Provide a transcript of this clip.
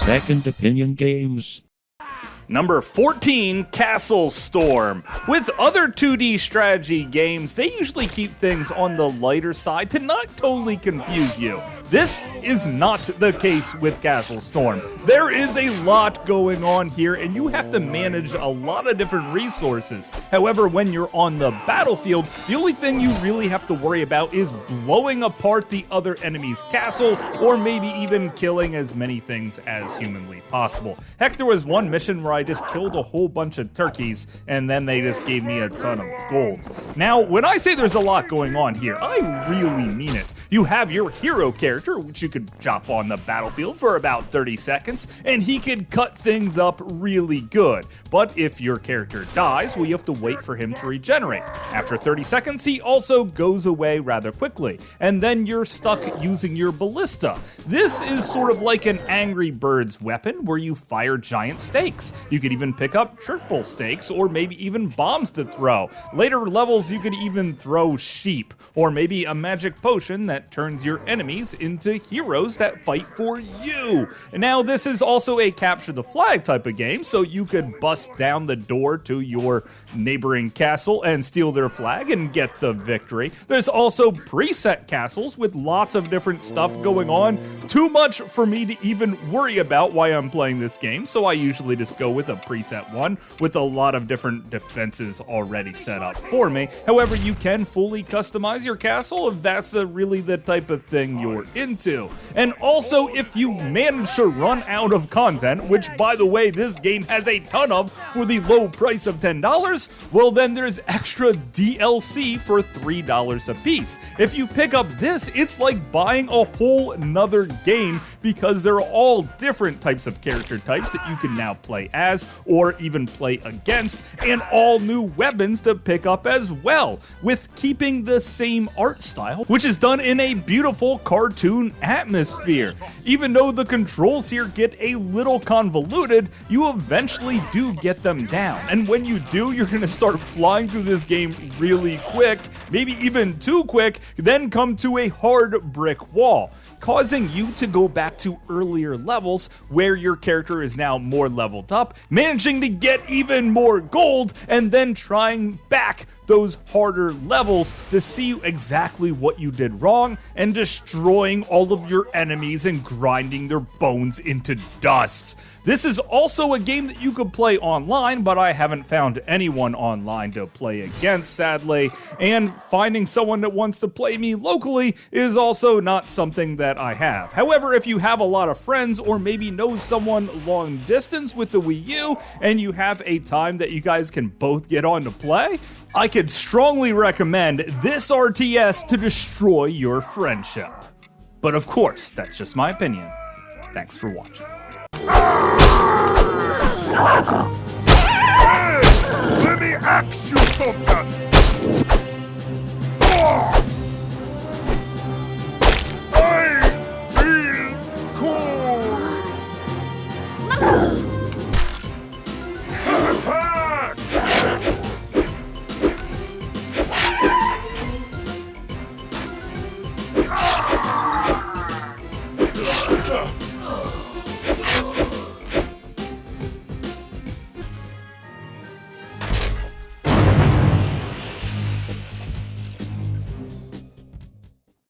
Second Opinion Games. Number 14, Castle Storm. With other 2D strategy games, they usually keep things on the lighter side to not totally confuse you. This is not the case with Castle Storm. There is a lot going on here, and you have to manage a lot of different resources. However, when you're on the battlefield, the only thing you really have to worry about is blowing apart the other enemy's castle, or maybe even killing as many things as humanly possible. Heck, there was one mission where I just killed a whole bunch of turkeys, and then they just gave me a ton of gold. Now, when I say there's a lot going on here, I really mean it. You have your hero character, which you could drop on the battlefield for about 30 seconds, and he could cut things up really good. But if your character dies, well, you have to wait for him to regenerate. After 30 seconds, he also goes away rather quickly, and then you're stuck using your ballista. This is sort of like an Angry Birds weapon where you fire giant stakes. You could even pick up triple stakes, or maybe even bombs to throw. Later levels, you could even throw sheep, or maybe a magic potion that turns your enemies into heroes that fight for you. Now, this is also a capture the flag type of game, so you could bust down the door to your neighboring castle and steal their flag and get the victory. There's also preset castles with lots of different stuff going on. Too much for me to even worry about why I'm playing this game, so I usually just go with a preset one with a lot of different defenses already set up for me. However, you can fully customize your castle if that's really the type of thing you're into. And also, if you manage to run out of content, which by the way this game has a ton of for the low price of $10, well then there's extra DLC for $3 a piece. If you pick up this, it's like buying a whole nother game because they're all different types of character types that you can now play as or even play against, and all new weapons to pick up as well, with keeping the same art style, which is done in a beautiful cartoon atmosphere. Even though the controls here get a little convoluted, you eventually do get them down, and when you do, you're gonna start flying through this game really quick, maybe even too quick, then come to a hard brick wall, causing you to go back to earlier levels where your character is now more leveled up, managing to get even more gold, and then trying back those harder levels to see exactly what you did wrong and destroying all of your enemies and grinding their bones into dust. This is also a game that you could play online, but I haven't found anyone online to play against, sadly, and finding someone that wants to play me locally is also not something that I have. However, if you have a lot of friends or maybe know someone long distance with the Wii U and you have a time that you guys can both get on to play, I could strongly recommend this RTS to destroy your friendship. But of course, that's just my opinion. Thanks for watching. Hey, let me ask you something.